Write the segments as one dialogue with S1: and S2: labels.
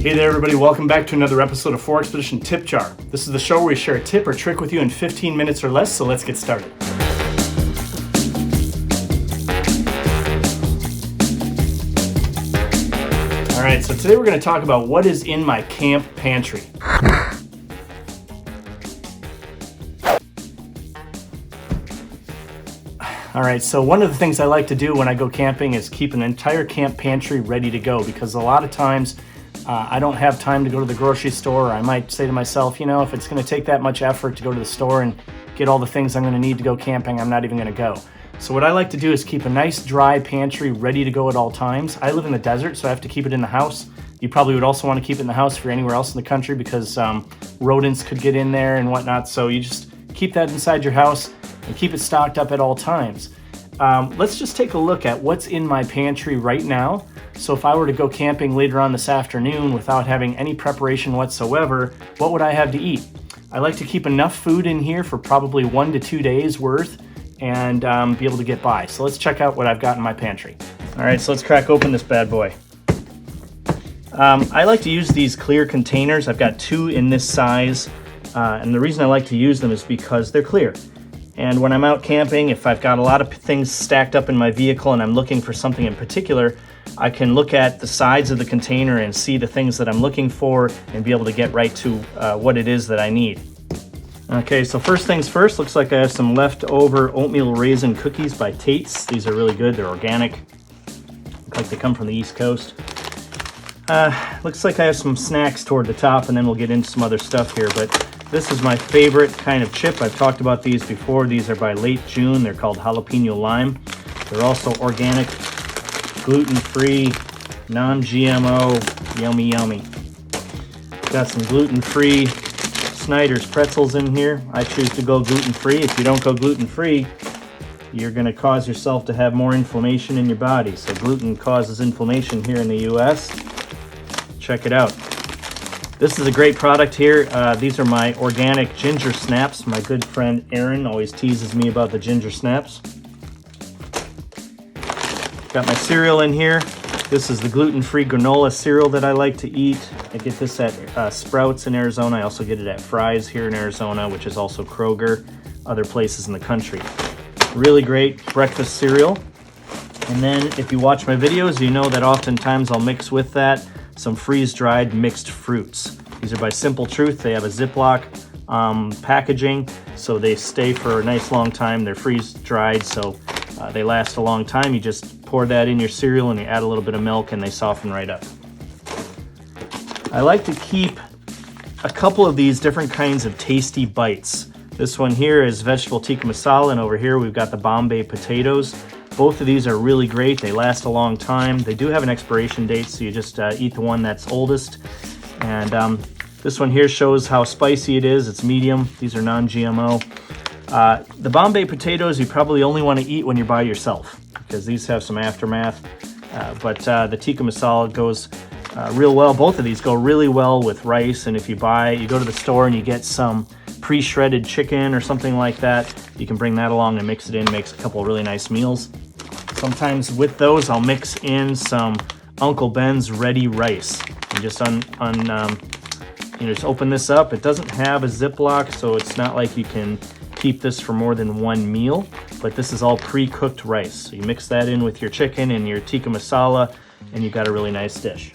S1: Hey there everybody, welcome back to another episode of 4 Expedition Tip Jar. This is the show where we share a tip or trick with you in 15 minutes or less, so let's get started. Alright, so today we're going to talk about what is in my camp pantry. Alright, so one of the things I like to do when I go camping is keep an entire camp pantry ready to go, because a lot of times I don't have time to go to the grocery store, or I might say to myself, you know, if it's going to take that much effort to go to the store and get all the things I'm going to need to go camping, I'm not even going to go. So what I like to do is keep a nice dry pantry ready to go at all times. I live in the desert, so I have to keep it in the house. You probably would also want to keep it in the house if you're anywhere else in the country, because rodents could get in there and whatnot. So you just keep that inside your house and keep it stocked up at all times. Let's just take a look at what's in my pantry right now. So if I were to go camping later on this afternoon without having any preparation whatsoever, what would I have to eat? I like to keep enough food in here for probably 1 to 2 days worth and be able to get by. So let's check out what I've got in my pantry. All right, so let's crack open this bad boy. I like to use these clear containers. I've got 2 in this size, and the reason I like to use them is because they're clear. And when I'm out camping, if I've got a lot of things stacked up in my vehicle and I'm looking for something in particular, I can look at the sides of the container and see the things that I'm looking for and be able to get right to what it is that I need. Okay, so first things first, looks like I have some leftover oatmeal raisin cookies by Tate's. These are really good, they're organic. Look like they come from the East Coast. Looks like I have some snacks toward the top, and then we'll get into some other stuff here, but this is my favorite kind of chip. I've talked about these before. These are by Late June. They're called Jalopeno Lime. They're also organic, gluten-free, non-GMO, yummy, yummy. Got some gluten-free Snyder's pretzels in here. I choose to go gluten-free. If you don't go gluten-free, you're going to cause yourself to have more inflammation in your body. So gluten causes inflammation here in the US. Check it out. This is a great product here. These are my organic ginger snaps. My good friend Aaron always teases me about the ginger snaps. Got my cereal in here. This is the gluten-free granola cereal that I like to eat. I get this at Sprouts in Arizona. I also get it at Fry's here in Arizona, which is also Kroger, other places in the country. Really great breakfast cereal. And then if you watch my videos, you know that oftentimes I'll mix with that some freeze-dried mixed fruits. These are by Simple Truth. They have a Ziploc packaging, so they stay for a nice long time. They're freeze-dried, so they last a long time. You just pour that in your cereal and you add a little bit of milk and they soften right up. I like to keep a couple of these different kinds of tasty bites. This one here is vegetable tikka masala, and over here we've got the Bombay potatoes. Both of these are really great. They last a long time. They do have an expiration date, so you just eat the one that's oldest. And this one here shows how spicy it is. It's medium. These are non-GMO. The Bombay potatoes you probably only want to eat when you're by yourself, because these have some aftermath. But the tikka masala goes real well. Both of these go really well with rice. And if you go to the store and you get some pre-shredded chicken or something like that, you can bring that along and mix it in. Makes a couple of really nice meals. Sometimes with those, I'll mix in some Uncle Ben's ready rice. And just just open this up. It doesn't have a Ziploc, so it's not like you can keep this for more than one meal. But this is all pre-cooked rice. So you mix that in with your chicken and your tikka masala, and you've got a really nice dish.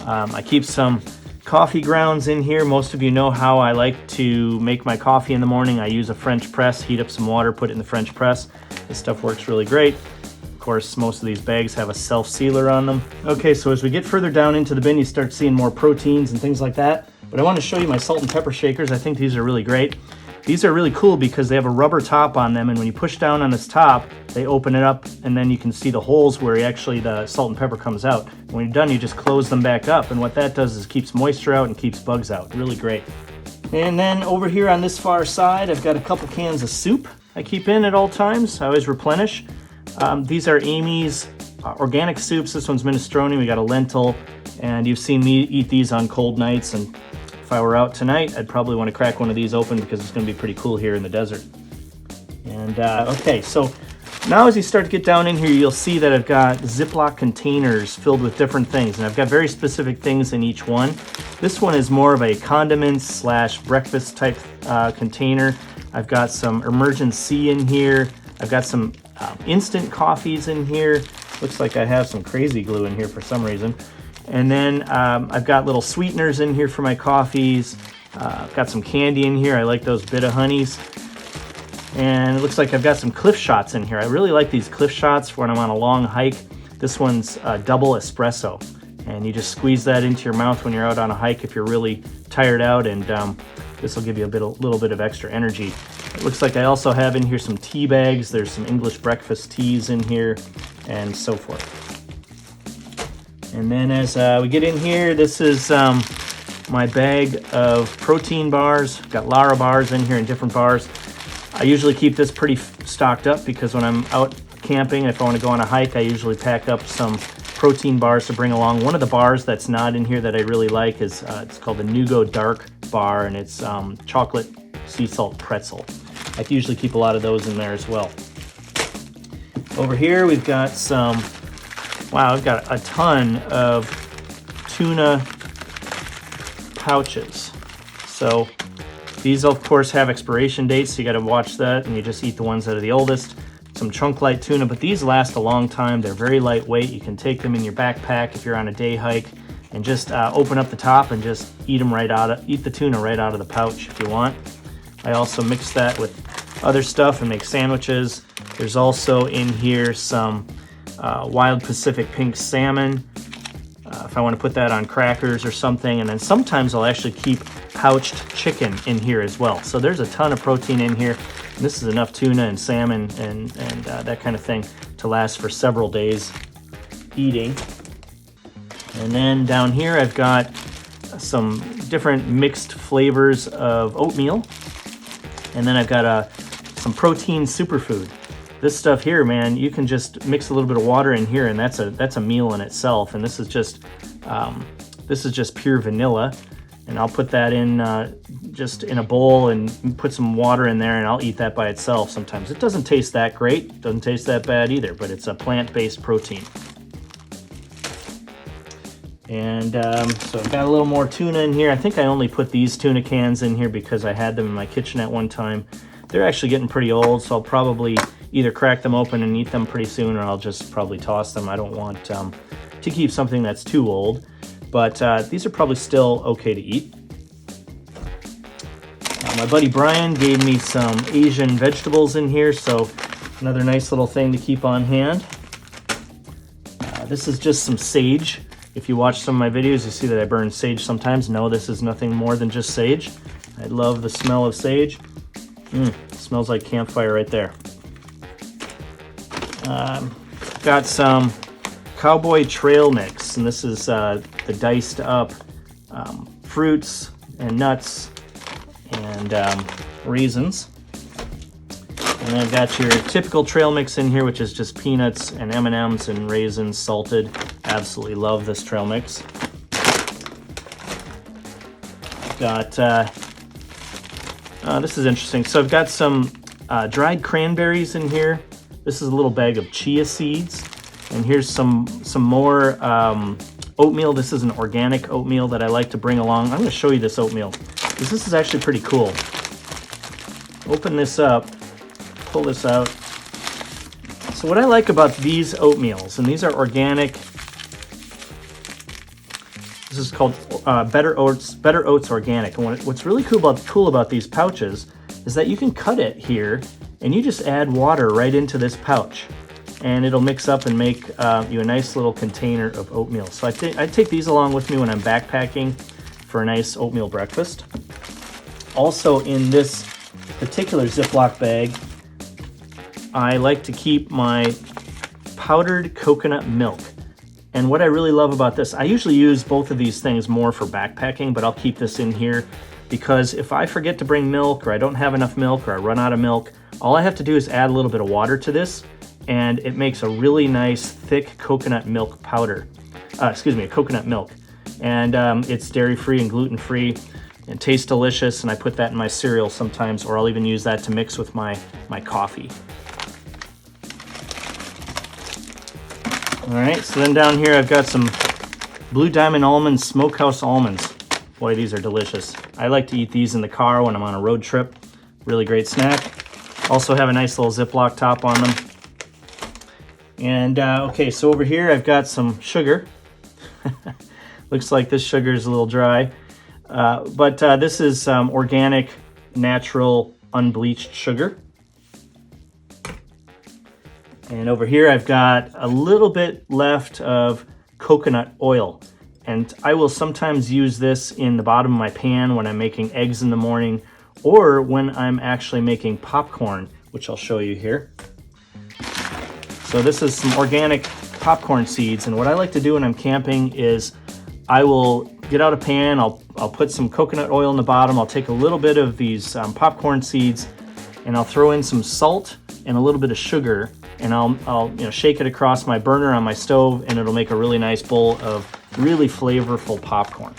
S1: I keep some coffee grounds in here. Most of you know how I like to make my coffee in the morning. I use a French press, heat up some water, put it in the French press. This stuff works really great. Of course, most of these bags have a self-sealer on them. Okay, so as we get further down into the bin, you start seeing more proteins and things like that. But I want to show you my salt and pepper shakers. I think these are really great. These are really cool because they have a rubber top on them, and when you push down on this top, they open it up, and then you can see the holes where actually the salt and pepper comes out. And when you're done, you just close them back up, and what that does is keeps moisture out and keeps bugs out. Really great. And then over here on this far side, I've got a couple cans of soup I keep in at all times. I always replenish. These are Amy's organic soups. This one's minestrone. We got a lentil, and you've seen me eat these on cold nights, and if I were out tonight, I'd probably want to crack one of these open because it's going to be pretty cool here in the desert. And okay, so Now as you start to get down in here, you'll see that I've got Ziploc containers filled with different things, and I've got very specific things in each one. This one is more of a condiments / breakfast type container. I've got some emergency in here. I've got some instant coffees in here. Looks like I have some crazy glue in here for some reason. And then I've got little sweeteners in here for my coffees. I've got some candy in here. I like those Bit-O-Honeys. And it looks like I've got some Cliff Shots in here. I really like these Cliff Shots for when I'm on a long hike. This one's double espresso. And you just squeeze that into your mouth when you're out on a hike if you're really tired out, and this will give you a little bit of extra energy. It looks like I also have in here some tea bags. There's some English breakfast teas in here and so forth. And then as we get in here, this is my bag of protein bars. Got Lara bars in here and different bars. I usually keep this pretty stocked up because when I'm out camping, if I want to go on a hike, I usually pack up some protein bars to bring along. One of the bars that's not in here that I really like is it's called the Nugo Dark Bar, and it's chocolate sea salt pretzel. I usually keep a lot of those in there as well. Over here we've got some, wow, I've got a ton of tuna pouches. So these of course have expiration dates, so you got to watch that, and you just eat the ones that are the oldest. Some chunk light tuna, but these last a long time. They're very lightweight. You can take them in your backpack if you're on a day hike, and just open up the top and just eat the tuna right out of the pouch if you want. I also mix that with other stuff and make sandwiches. There's also in here some wild Pacific pink salmon, if I want to put that on crackers or something. And then sometimes I'll actually keep pouched chicken in here as well. So there's a ton of protein in here. And this is enough tuna and salmon and that kind of thing to last for several days eating. And then down here I've got some different mixed flavors of oatmeal. And then I've got some protein superfood. This stuff here, man, you can just mix a little bit of water in here, and that's a meal in itself. And this is just pure vanilla. And I'll put that in just in a bowl and put some water in there, and I'll eat that by itself sometimes. It doesn't taste that great, doesn't taste that bad either, but it's a plant-based protein. And so I've got a little more tuna in here. I think I only put these tuna cans in here because I had them in my kitchen at one time. They're actually getting pretty old, so I'll probably either crack them open and eat them pretty soon, or I'll just probably toss them. I don't want to keep something that's too old, but these are probably still okay to eat. My buddy Brian gave me some Asian vegetables in here, so another nice little thing to keep on hand. This is just some sage. If you watch some of my videos, you see that I burn sage sometimes. No, this is nothing more than just sage. I love the smell of sage. Smells like campfire right there. Got some Cowboy Trail Mix, and this is the diced up fruits and nuts and raisins. And then I've got your typical trail mix in here, which is just peanuts and M&Ms and raisins salted. Absolutely love this trail mix. Got this is interesting. So I've got some dried cranberries in here. This is a little bag of chia seeds, and here's some more oatmeal. This is an organic oatmeal that I like to bring along. I'm going to show you this oatmeal because this is actually pretty cool. Open this up, pull this out. So what I like about these oatmeals, and these are organic. This is called Better Oats Organic. And what's really cool about these pouches is that you can cut it here, and you just add water right into this pouch, and it'll mix up and make you a nice little container of oatmeal. So I take these along with me when I'm backpacking for a nice oatmeal breakfast. Also in this particular Ziploc bag, I like to keep my powdered coconut milk. And what I really love about this, I usually use both of these things more for backpacking, but I'll keep this in here because if I forget to bring milk, or I don't have enough milk, or I run out of milk, all I have to do is add a little bit of water to this, and it makes a really nice thick coconut milk powder. Coconut milk. And it's dairy-free and gluten-free and tastes delicious, and I put that in my cereal sometimes, or I'll even use that to mix with my coffee. All right, so then down here I've got some Blue Diamond Almond Smokehouse Almonds. Boy, these are delicious. I like to eat these in the car when I'm on a road trip. Really great snack. Also have a nice little Ziploc top on them. And okay, so over here I've got some sugar. Looks like this sugar is a little dry. But this is organic, natural, unbleached sugar. And over here I've got a little bit left of coconut oil. And I will sometimes use this in the bottom of my pan when I'm making eggs in the morning, or when I'm actually making popcorn, which I'll show you here. So this is some organic popcorn seeds, and what I like to do when I'm camping is I will get out a pan, I'll put some coconut oil in the bottom, I'll take a little bit of these popcorn seeds, and I'll throw in some salt and a little bit of sugar, and I'll shake it across my burner on my stove, and it'll make a really nice bowl of really flavorful popcorn.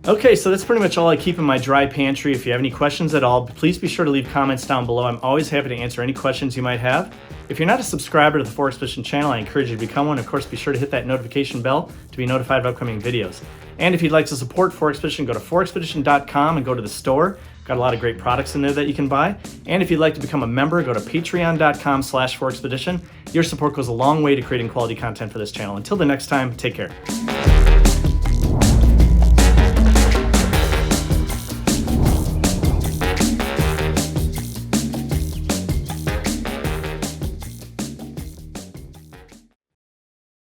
S1: Okay, so that's pretty much all I keep in my dry pantry. If you have any questions at all, please be sure to leave comments down below. I'm always happy to answer any questions you might have. If you're not a subscriber to the Four Expedition channel, I encourage you to become one. Of course, be sure to hit that notification bell to be notified of upcoming videos. And if you'd like to support Four Expedition, go to fourexpedition.com and go to the store. Got a lot of great products in there that you can buy. And if you'd like to become a member, go to patreon.com/4expedition. Your support goes a long way to creating quality content for this channel. Until the next time, take care.